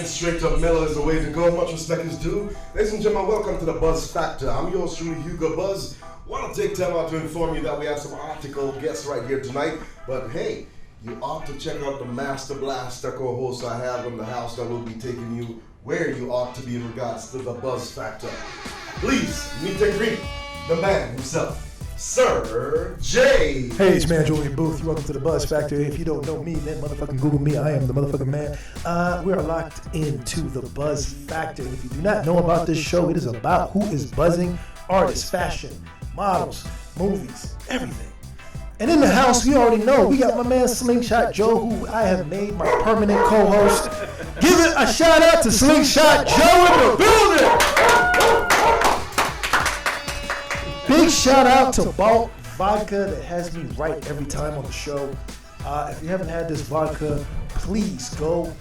Straight up mellow is the way to go. Much respect is due. Ladies and gentlemen, welcome to the Buzz Factor. I'm yours truly, Hugo Buzz. Want to take time out to inform you that we have some article guests right here tonight. But hey, you ought to check out the Master Blaster co-host I have in the house that will be taking you where you ought to be in regards to the Buzz Factor. Please meet and greet the man himself, Sir J. Hey, it's man Jullian Boothe. Welcome to the Buzz Factor. If you don't know me, then motherfucking Google me. I am the motherfucking man. We are locked into the Buzz Factor. If you do not know about this show, it is about who is buzzing, artists, fashion, models, movies, everything. And in the house, we already know, we got my man Slingshot Joe, who I have made my permanent co-host. Give it a shout out to Slingshot Joe in the building. Big shout out to Balt Vodka that has me right every time on the show. If you haven't had this vodka, please go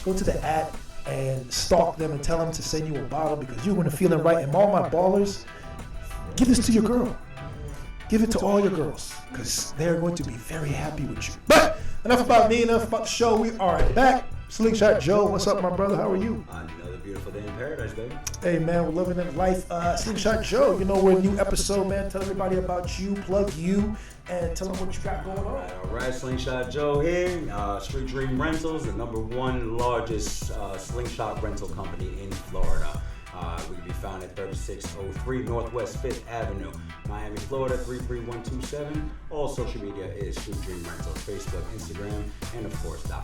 to the app and stalk them and tell them to send you a bottle because you're going to feel it right. And all my ballers, give this to your girl. Give it to all your girls because they're going to be very happy with you. But enough about me, enough about the show. We are back. Slingshot Joe, what's up, my brother? How are you? Another beautiful day in paradise, baby. Hey, man, we're living in life. Slingshot Joe, you know, we're a new episode, man. Tell everybody about you, plug you, and tell them what you got going on. All right, Slingshot Joe here. Street Dream Rentals, the number one largest slingshot rental company in Florida. We can be found at 3603 Northwest 5th Avenue, Miami, Florida, 33127. All social media is Street Dream Rentals, Facebook, Instagram, and of course, .com.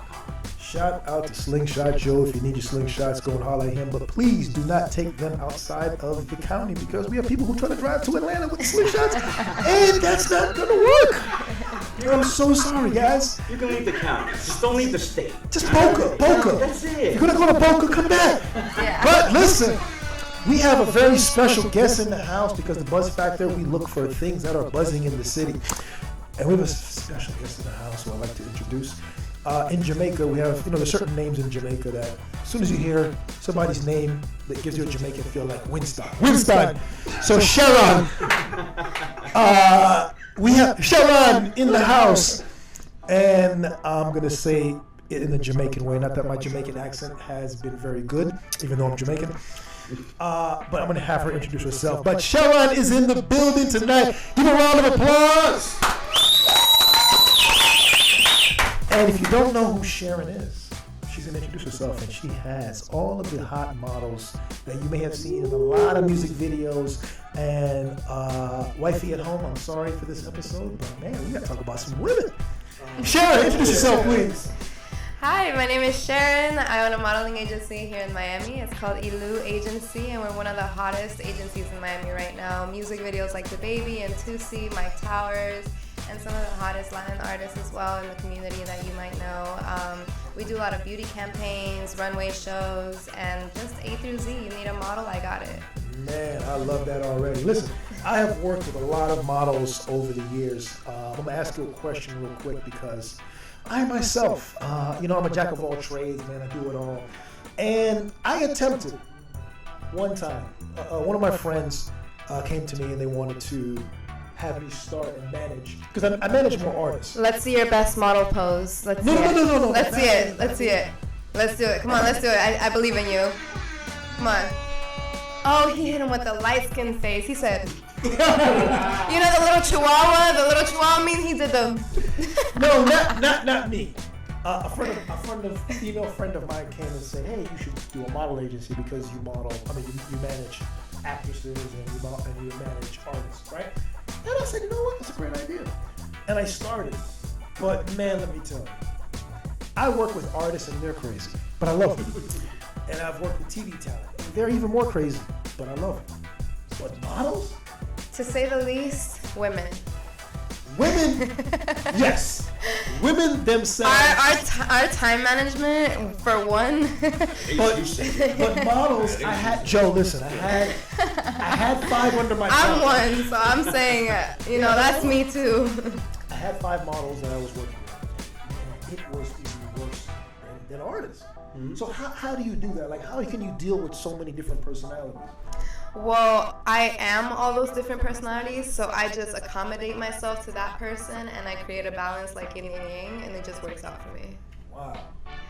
Shout out to Slingshot Joe. If you need your slingshots, go and holler at him. But please do not take them outside of the county because we have people who try to drive to Atlanta with the slingshots, and that's not going to work. I'm so sorry, guys. You can leave the county. Just don't leave the state. Just Boca. That's it. You're going to go to Boca, come back. Yeah. But listen, we have a very special guest in the house because the Buzz Factor, we look for things that are buzzing in the city. And we have a special guest in the house who I'd like to introduce. In Jamaica, we have, there's certain names in Jamaica that as soon as you hear somebody's name that gives you a Jamaican feel like Winston. So Sharon, we have Sharon in the house. And I'm going to say it in the Jamaican way. Not that my Jamaican accent has been very good, even though I'm Jamaican. But I'm going to have her introduce herself. But Sharon is in the building tonight. Give a round of applause. And if you don't know who Sharon is, she's going to introduce herself, and she has all of the hot models that you may have seen in a lot of music videos. And wifey at home, I'm sorry for this episode, but man, we got to talk about some women. Sharon, introduce yourself, please. Hi, my name is Sharon. I own a modeling agency here in Miami. It's called Ilu Agency, and we're one of the hottest agencies in Miami right now. Music videos like The Baby and Tusi, Mike Towers, and some of the hottest Latin artists as well in the community that you might know. We do a lot of beauty campaigns, runway shows, and just A through Z. You need a model, I got it. Man, I love that already. Listen, I have worked with a lot of models over the years. I'm going to ask you a question real quick because I myself, I'm a jack of all trades, man. I do it all. And I attempted one time. One of my friends came to me and they wanted to have me start and manage, because I manage more artists. Let's see your best model pose. Let's see it. Let's see it. Let's see it. Let's do it. Come on, let's do it. I believe in you. Come on. Oh, he hit him with the light-skinned face. He said, you know the little chihuahua? The little chihuahua mean he did the... No, not me. A female friend of mine came and said, hey, you should do a model agency because you manage actresses and you manage artists, right? And I said, you know what? That's a great idea. And I started. But man, let me tell you, I work with artists and they're crazy, but I love them. And I've worked with TV talent, and they're even more crazy, but I love them. But models? To say the least, women. Women, yes. Women themselves. Our time management, for one. but models, I had 5 under my belt. I'm one, so I'm saying, that's me too. I had 5 models that I was working with, and it was even worse than artists. Mm-hmm. So how do you do that? Like, how can you deal with so many different personalities? Well, I am all those different personalities, so I just accommodate myself to that person, and I create a balance like yin and yang, and it just works out for me. Wow.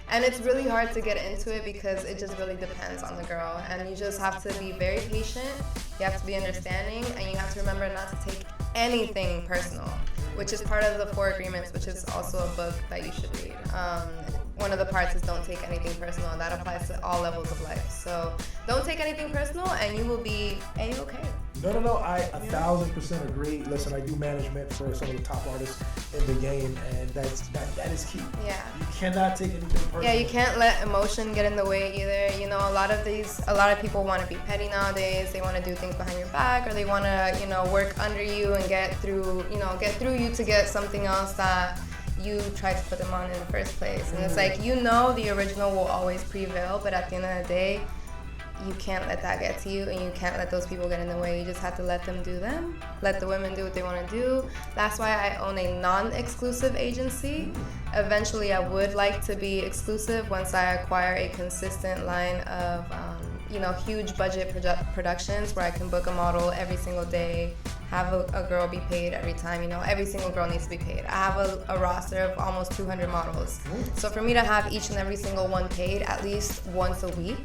And it's really hard to get into it because it just really depends on the girl, and you just have to be very patient, you have to be understanding, and you have to remember not to take anything personal, which is part of the 4 agreements, which is also a book that you should read. One of the parts is don't take anything personal, and that applies to all levels of life. So don't take anything personal, and you will be A-okay. No, I 1,000% agree. Listen, I do management for some of the top artists in the game, and that is key. Yeah. You cannot take anything personal. Yeah, you can't let emotion get in the way either. A lot of people want to be petty nowadays. They want to do things behind your back, or they want to, work under you and get through you to get something else that you tried to put them on in the first place. And it's like, the original will always prevail, but at the end of the day, you can't let that get to you, and you can't let those people get in the way. You just have to let them do them. Let the women do what they want to do. That's why I own a non-exclusive agency. Eventually, I would like to be exclusive once I acquire a consistent line of, huge budget productions where I can book a model every single day, have a girl be paid every time. Every single girl needs to be paid. I have a roster of almost 200 models. So for me to have each and every single one paid at least once a week,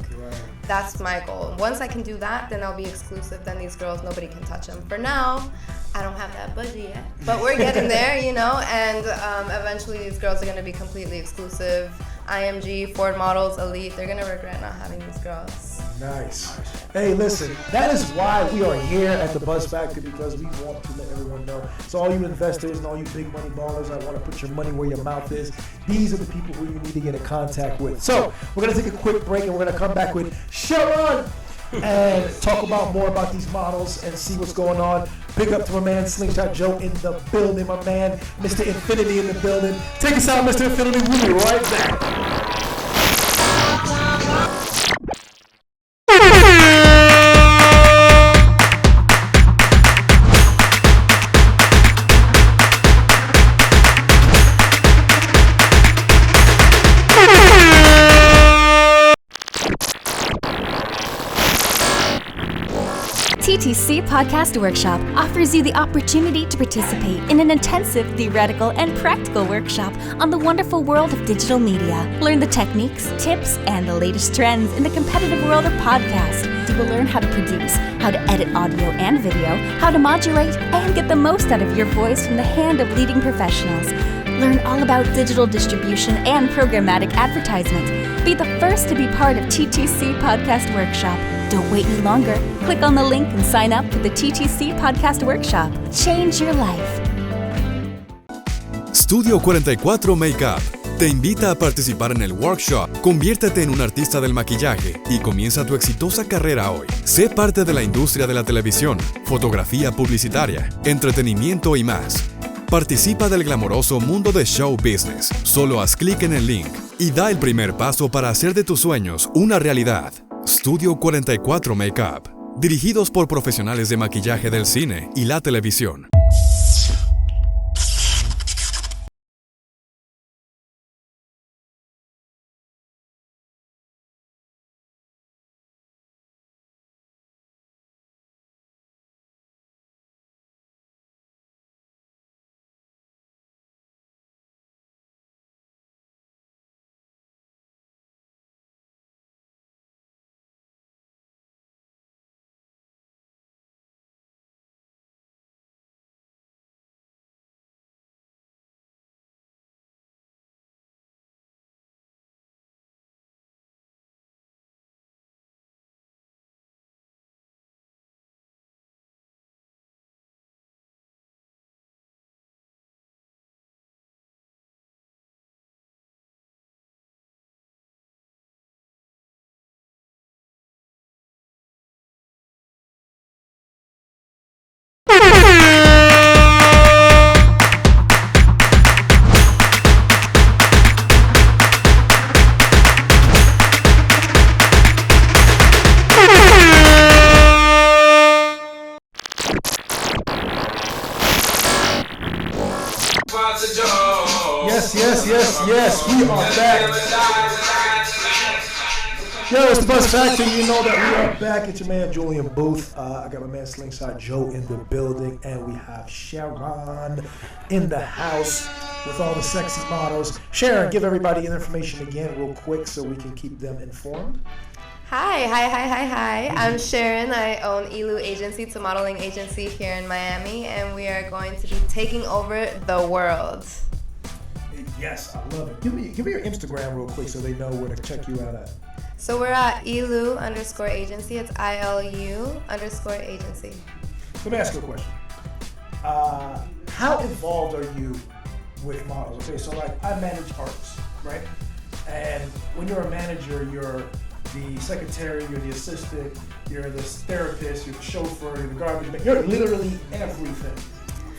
that's my goal. Once I can do that, then I'll be exclusive. Then these girls, nobody can touch them. For now, I don't have that budget yet, but we're getting there, and eventually these girls are going to be completely exclusive. IMG, Ford Models, Elite, they're going to regret not having these girls. Nice. Hey, listen, that is why we are here at the Buzz Factor, because we want to let everyone know. So all you investors and all you big money ballers, I want to put your money where your mouth is. These are the people who you need to get in contact with. So we're going to take a quick break, and we're going to come back with Sharon and talk about more about these models and see what's going on. Big up to my man Slingshot Joe in the building, my man Mr. Infinity in the building. Take us out, Mr. Infinity. We'll be right back. TTC Podcast Workshop offers you the opportunity to participate in an intensive theoretical and practical workshop on the wonderful world of digital media. Learn the techniques, tips, and the latest trends in the competitive world of podcast. You will learn how to produce, how to edit audio and video, how to modulate, and get the most out of your voice from the hand of leading professionals. Learn all about digital distribution and programmatic advertisement. Be the first to be part of TTC Podcast Workshop. Don't wait any longer. Click on the link and sign up for the TTC Podcast Workshop. Change your life. Studio 44 Makeup te invita a participar en el workshop. Conviértete en un artista del maquillaje y comienza tu exitosa carrera hoy. Sé parte de la industria de la televisión, fotografía publicitaria, entretenimiento y más. Participa del glamoroso mundo de show business. Solo haz clic en el link y da el primer paso para hacer de tus sueños una realidad. Studio 44 Makeup, dirigidos por profesionales de maquillaje del cine y la televisión. Yes. We are back. Yo, it's the Buzz Factor. You know that we are back. It's your man Jullian Boothe. I got my man Slingshot Joe in the building, and we have Sharon in the house with all the sexy models. Sharon, give everybody your information again real quick so we can keep them informed. Hi. I'm Sharon. I own Ilu Agency. It's a modeling agency here in Miami, and we are going to be taking over the world. Yes, I love it. Give me your Instagram real quick so they know where to check you out at. So we're at Ilu_agency. It's ILU_agency. Let me ask you a question. How involved are you with models? Okay, so like I manage artists, right? And when you're a manager, you're the secretary, you're the assistant, you're the therapist, you're the chauffeur, you're the garbage man. You're literally everything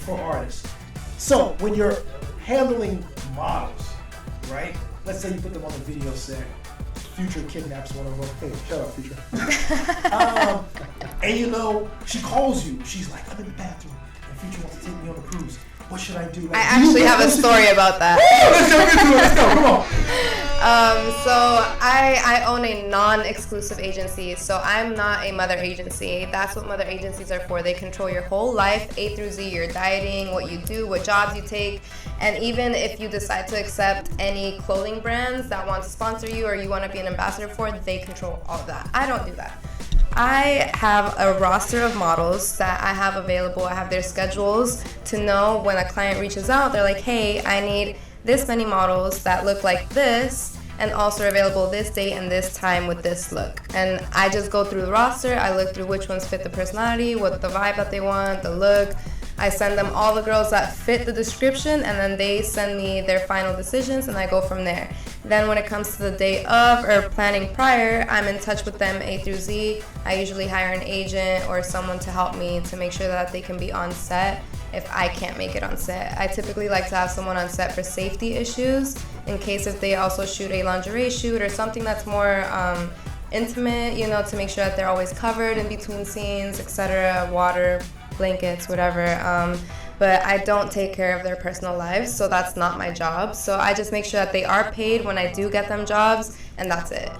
for artists. So when you're handling models, right? Let's say you put them on the video set. Future kidnaps one of them. Hey, shut up, Future. And you know, she calls you. She's like, I'm in the bathroom, and Future wants to take me on a cruise. What should I do? Like, I actually have a story about that. Let's jump into it. Let's go. Come on. So I own a non-exclusive agency, so I'm not a mother agency. That's what mother agencies are for. They control your whole life, A through Z, your dieting, what you do, what jobs you take, and even if you decide to accept any clothing brands that want to sponsor you or you want to be an ambassador for, they control all of that. I don't do that. I have a roster of models that I have available. I have their schedules to know when a client reaches out, they're like, hey, I need this many models that look like this and also are available this date and this time with this look. And I just go through the roster, I look through which ones fit the personality, what the vibe that they want, the look. I send them all the girls that fit the description, and then they send me their final decisions, and I go from there. Then when it comes to the day of or planning prior, I'm in touch with them A through Z. I usually hire an agent or someone to help me to make sure that they can be on set if I can't make it on set. I typically like to have someone on set for safety issues, in case if they also shoot a lingerie shoot or something that's more intimate, you know, to make sure that they're always covered in between scenes, etc., water, blankets, whatever. But I don't take care of their personal lives, so that's not my job. So I just make sure that they are paid when I do get them jobs, and that's it.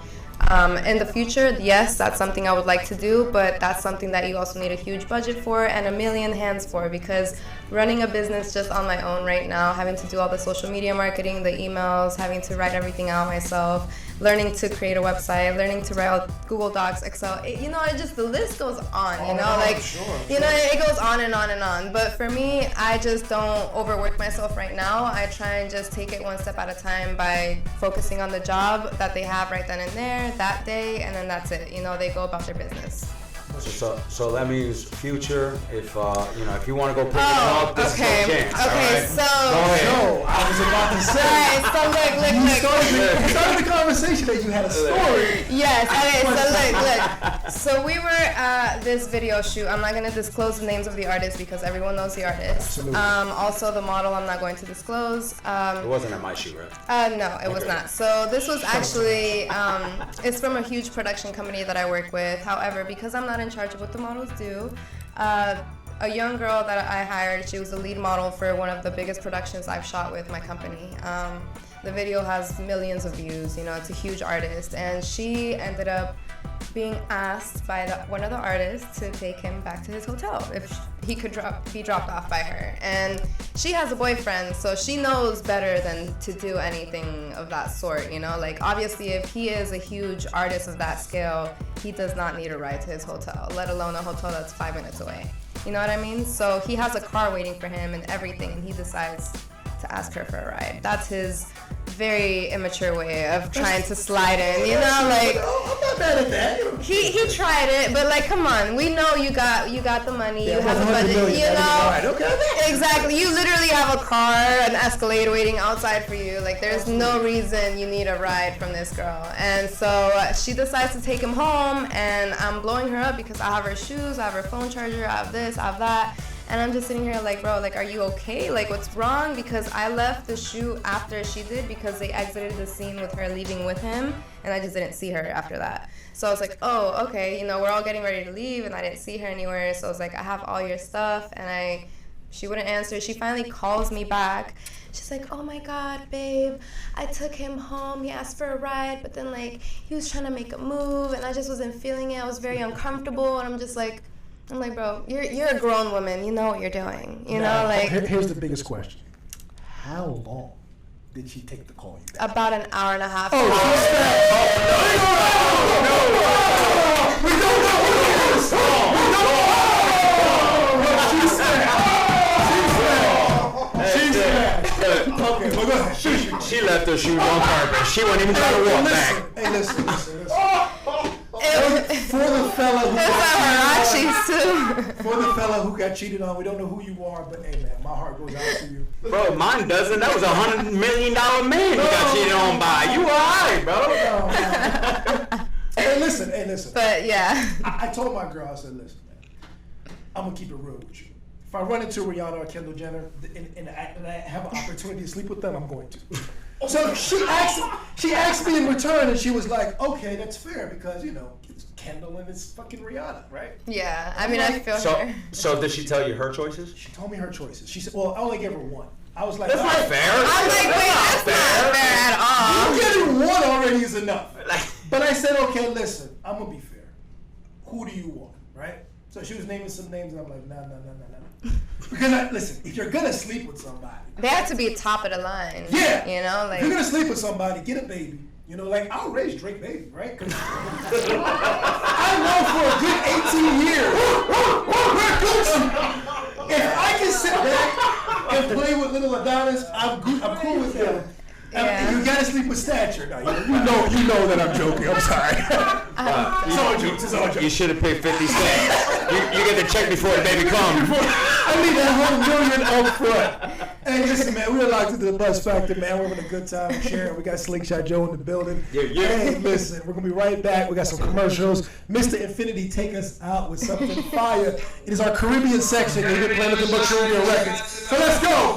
In the future, yes, that's something I would like to do, but that's something that you also need a huge budget for and a million hands for, because running a business just on my own right now, having to do all the social media marketing, the emails, having to write everything out myself, learning to create a website, learning to write out Google Docs, Excel, the list goes on, it goes on and on and on. But for me, I just don't overwork myself right now. I try and just take it one step at a time by focusing on the job that they have right then and there, that day, and then that's it. They go about their business. So that means future. If you want to go pick it up, this is your chance. Okay. So I was about to say. All right. So look. You started the conversation that you had a story. Yes. Okay. So look. So we were at this video shoot. I'm not going to disclose the names of the artists because everyone knows the artist. Absolutely. Also the model I'm not going to disclose. It wasn't at my shoot, right? No, it was not. So this was actually it's from a huge production company that I work with. However, because I'm not in charge of what the models do, a young girl that I hired, she was the lead model for one of the biggest productions I've shot with my company. The video has millions of views, it's a huge artist, and she ended up being asked by one of the artists to take him back to his hotel if he could be dropped off by her. And she has a boyfriend, so she knows better than to do anything of that sort, obviously if he is a huge artist of that scale, he does not need a ride to his hotel, let alone a hotel that's 5 minutes away. You know what I mean? So he has a car waiting for him and everything, and he decides to ask her for a ride. That's his very immature way of trying to slide in, I'm not mad at that. He tried it, but come on, we know you got the money, you have a budget, Okay. Exactly. You literally have a car, an Escalade waiting outside for you. There's no reason you need a ride from this girl. And so she decides to take him home, and I'm blowing her up because I have her shoes, I have her phone charger, I have this, I have that. And I'm just sitting here bro, are you okay? What's wrong? Because I left the shoot after she did because they exited the scene with her leaving with him, and I just didn't see her after that. So I was like, oh, okay, we're all getting ready to leave, and I didn't see her anywhere. So I was like, I have all your stuff, and she wouldn't answer. She finally calls me back, She's like, oh my God, babe, I took him home. He asked for a ride, but then like he was trying to make a move, and I just wasn't feeling it. I was very uncomfortable, and I'm like, bro, you're a grown woman. You know what you're doing. You know, like. Here's the biggest question: how long did she take to call you back? About an hour and a half. Oh, we don't know who it is. She said. Okay, well, go ahead. She left her shoes on purpose. She wasn't even trying to walk back. Hey, listen. For the fella who got cheated on, we don't know who you are, but hey man, my heart goes out to you. Bro, mine doesn't. That was $100 million man you got cheated on by. You alright, bro? No. Hey, listen. But yeah. I told my girl, I said, listen, man, I'm gonna keep it real with you. If I run into Rihanna or Kendall Jenner and I have an opportunity to sleep with them, I'm going to. So she asked me in return, and she was like, okay, that's fair, because, you know, it's Kendall and it's fucking Rihanna, right? Yeah, I mean, I feel her. So did she tell you her choices? She told me her choices. She said, well, I only gave her one. I was like, that's not fair. I'm like, wait, that's not fair at all. You getting one already is enough. But I said, okay, listen, I'm going to be fair. Who do you want, right? So she was naming some names, and I'm like, no. Because, listen, if you're going to sleep with somebody. They have to be top of the line. Yeah. You know, like. If you're going to sleep with somebody, get a baby. You know, like, I'll raise Drake baby, right? Because I know for a good 18 years, we're Gucci. If I can sit back and play with little Adonis, I'm cool with that. Yeah. You gotta sleep with stature. No, you know that I'm joking. I'm sorry. It's all jokes. You should have paid 50 cents. You get the check before the baby comes. I need that $1 million up front. Hey, listen, man, we're locked into the Buzz Factor, man. We're having a good time sharing. We got Slingshot Joe in the building. Yeah. Hey, listen, we're gonna be right back. We got some commercials. Mr. Infinity, take us out with something fire. It is our Caribbean section. We've been playing with the Caribbean records. So let's go.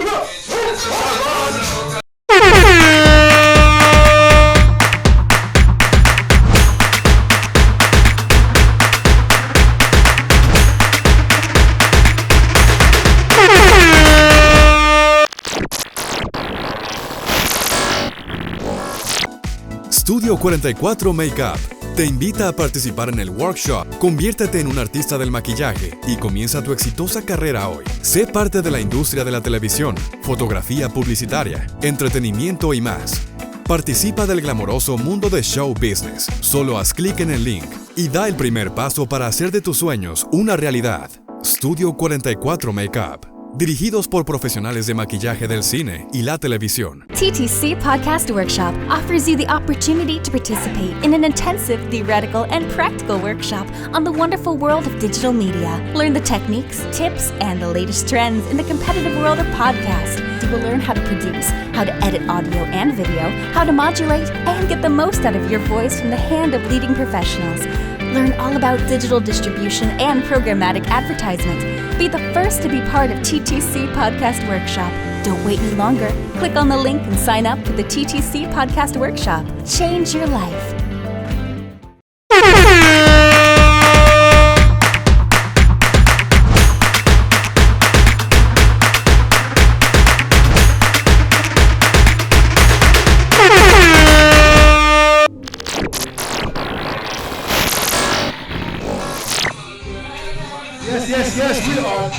Studio 44 Makeup te invita a participar en el workshop Conviértete en un artista del maquillaje y comienza tu exitosa carrera hoy. Sé parte de la industria de la televisión, fotografía publicitaria, entretenimiento y más. Participa del glamoroso mundo de show business. Solo haz clic en el link y da el primer paso para hacer de tus sueños una realidad. Studio 44 Makeup. Dirigidos por profesionales de maquillaje del cine y la televisión. TTC Podcast Workshop offers you the opportunity to participate in an intensive theoretical and practical workshop on the wonderful world of digital media. Learn the techniques, tips, and the latest trends in the competitive world of podcast. You will learn how to produce, how to edit audio and video, how to modulate, and get the most out of your voice from the hand of leading professionals. Learn all about digital distribution and programmatic advertisement. Be the first to be part of TTC Podcast Workshop. Don't wait any longer. Click on the link and sign up for the TTC Podcast Workshop. Change your life. Yes, we are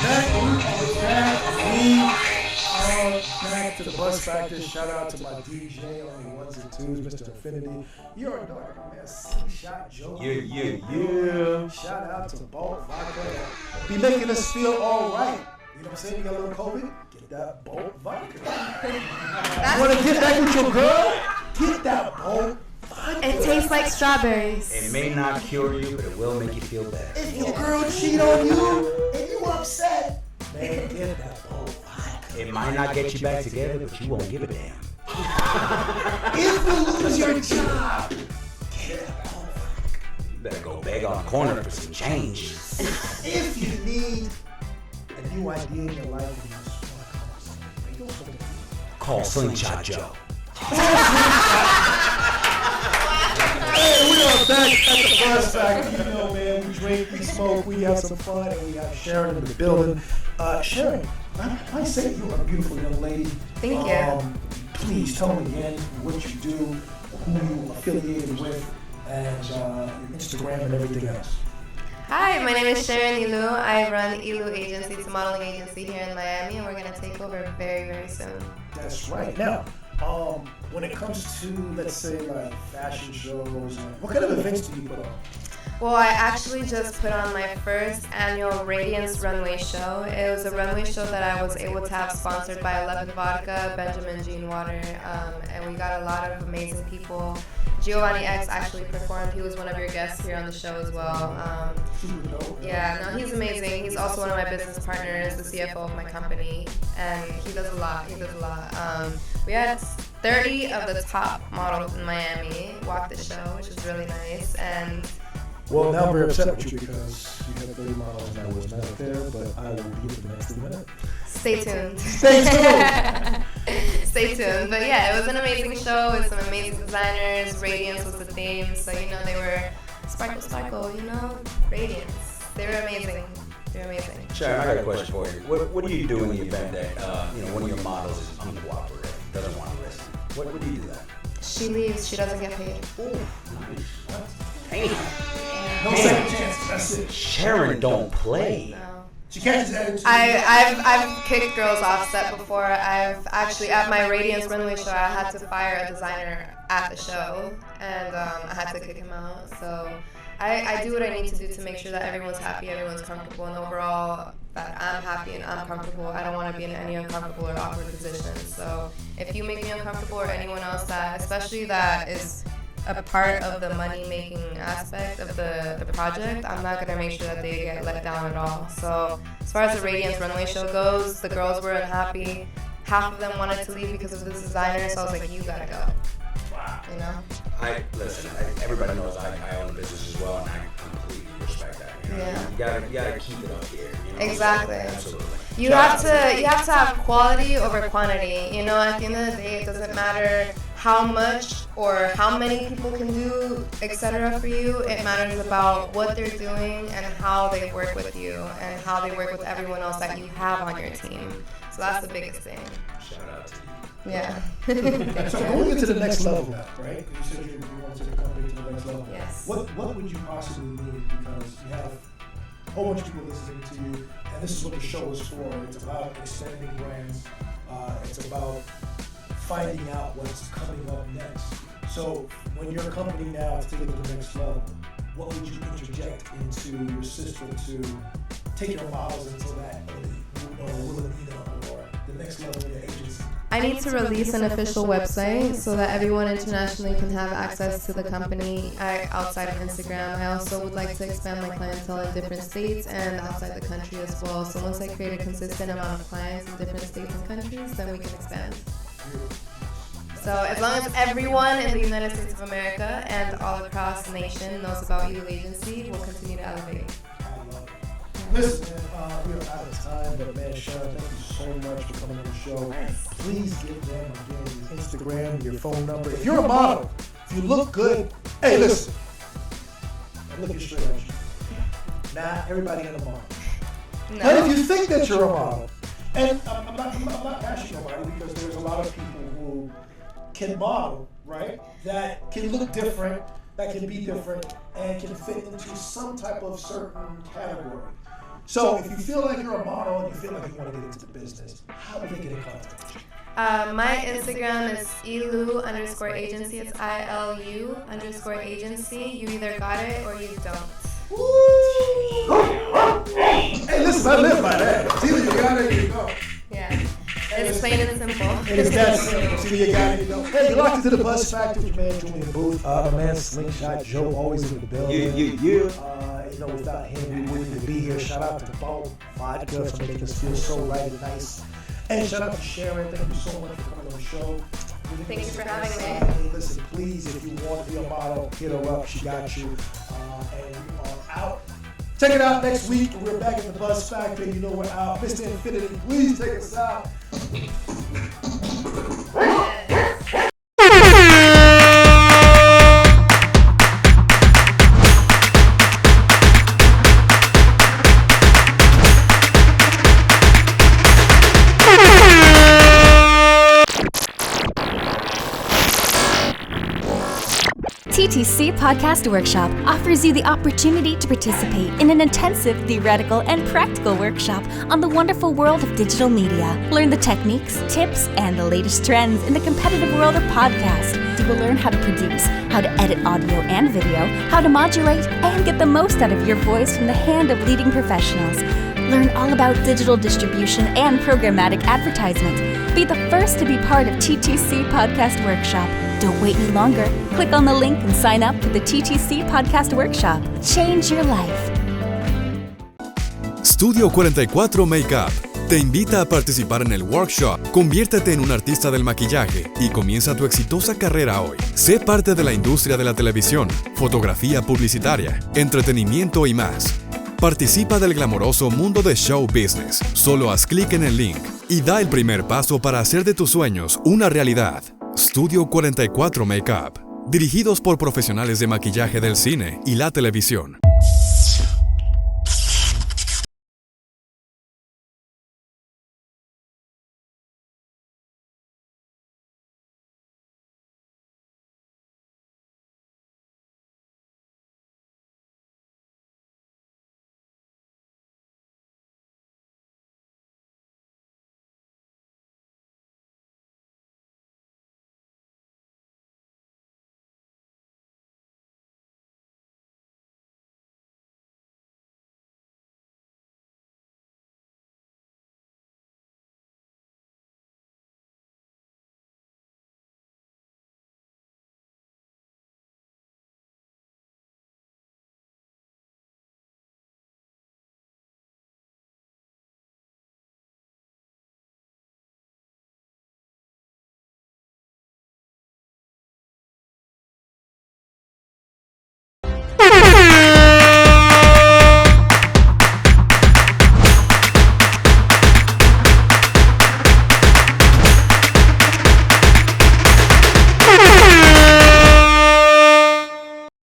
back to the Buzz Factor. Shout out to my DJ on the ones and twos, Mr. Infinity. You're a dog, man. Slingshot Joe. Yeah. Shout out to Bolt Vodka. Be making us feel all right. You know what I'm saying? You got a little COVID? Get that Bolt Vodka. You want to get back with your girl? Get that Bolt. It tastes like strawberries. It may not cure you, but it will make you feel better. If your girl cheat on you and you upset, man, get that Bolt Vodka. It might not get you back together, but you won't give a damn. If you lose your job, get that Bolt Vodka. You better go beg on the corner for some change. If you need a new idea in your life, you just want to call Slingshot Joe. Hey, we are back at the Buzz Factor. You know, man, we drink, we smoke, we have some fun, and we have Sharon in the building. Sharon, I say you are a beautiful young lady. Thank you. Please tell me again what you do, who you affiliated with, and your Instagram and everything else. Hi, my name is Sharon Ilu. I run Ilu Agency. It's a modeling agency here in Miami, and we're going to take over very, very soon. That's right. Now, when it comes to, let's say, like fashion shows, what kind of events do you put on? Well, I actually just put on my first annual Radiance runway show. It was a runway show that I was able to have sponsored by 11 Vodka, Benjamin Jean Water, and we got a lot of amazing people. Giovanni X actually performed. He was one of your guests here on the show as well. Yeah, no, he's amazing. He's also one of my business partners, the CFO of my company, and he does a lot. We had 30 of the top models in Miami walk the show, which is really nice. And well, now I'm very upset with you because you had 30 models and I was not there, but I will be at the next event. Stay tuned. Stay tuned. Stay tuned. But yeah, it was an amazing show with some amazing designers. Radiance was the theme, so you know they were sparkle, you know, radiance. They were amazing. Sharon, I got a question for you. What do you do in the event that one of your models is uncooperative, doesn't want to listen? What do you do then? She leaves. She doesn't get paid. Ooh, nice. Damn. No second chance. That's it. Sharon don't play. No. She catches that. I've kicked girls off set before. I've actually, at my Radiance runway show, I had to fire a designer at the show, and I had to kick him out. So I do what I need to do to make sure that everyone's happy, everyone's comfortable, and overall that I'm happy and I'm comfortable. I don't want to be in any uncomfortable or awkward positions. So if you make me uncomfortable or anyone else that, especially that is a part of the money-making aspect of the project, I'm not going to make sure that they get let down at all. So as far as the Radiance runway show goes, the girls were unhappy. Half of them wanted to leave because of this designer, so I was like, you gotta go. Wow. You know? Listen, everybody knows I own a business as well, and I completely respect that. You know? Yeah. You gotta keep it up here. You know? Exactly. Absolutely. You have to have quality over quantity. You know, at the end of the day, it doesn't matter how much or how many people can do, etc. for you. It matters about what they're doing and how they work with you and how they work with everyone else that you have on your team. So that's the biggest thing. Shout out to you. Yeah. So going into the next level now, right? You said you want to take the company to the next level. Yes. What would you possibly need? Because you have a whole bunch of people listening to you, and this is what the show is for. It's about extending brands. It's about finding out what's coming up next. So when your company now is taking it to the next level, what would you interject into your system to take your models into that Wilhelmina or the next level of your agency? I need to release an official website so that everyone internationally can have access to the company outside of Instagram. I also would like to expand my clientele in different states and outside the country as well. So once I create a consistent amount of clients in different states and countries, then we can expand. So as long as everyone in the United States of America and all across the nation knows about Ilu Agency, we'll continue to elevate. Listen, man, we are out of time, but man, Sharon, thank you so much for coming on the show. Please give them again your Instagram, your phone number. If you're a model, if you look good, hey, listen, I'm looking straight at you. Not everybody in a model. No. But if you think that you're a model, and I'm not bashing nobody because there's a lot of people who can model, right? That can look different, that can be different, and can fit into some type of certain category. So if you feel like you're a model and you feel like you want to get into the business, how do they get in contact with you? My Instagram is ilu_agency. It's ILU_agency. You either got it or you don't. Hey, listen, I live by that. It's either you got it or you don't. Yeah. It's plain and simple. It is that simple. It's either you got it or you don't. Hey, you're locked into the Buzz Factor with your man Jullian Boothe. My man Slingshot Joe, always in the building. You know, without him, we wouldn't even be here. Shout out to Vault Vodka for making us feel so right and nice. And shout out to Sharon. Thank you so much for coming on the show. Thank you for having me. Hey, listen, please, if you want to be a model, hit her up. She got you. And we are out. Check it out next week. We're back at the Buzz Factor. You know we're out. Mr. Infinity, please take us out. TTC Podcast Workshop offers you the opportunity to participate in an intensive theoretical and practical workshop on the wonderful world of digital media. Learn the techniques, tips, and the latest trends in the competitive world of podcasts. You will learn how to produce, how to edit audio and video, how to modulate, and get the most out of your voice from the hand of leading professionals. Learn all about digital distribution and programmatic advertisement. Be the first to be part of TTC Podcast Workshop. Don't wait any longer. Click on the link and sign up for the TTC Podcast Workshop. Change your life. Studio 44 Makeup te invita a participar en el workshop. Conviértete en un artista del maquillaje y comienza tu exitosa carrera hoy. Sé parte de la industria de la televisión, fotografía publicitaria, entretenimiento y más. Participa del glamoroso mundo de show business. Solo haz clic en el link y da el primer paso para hacer de tus sueños una realidad. Studio 44 Makeup, dirigidos por profesionales de maquillaje del cine y la televisión.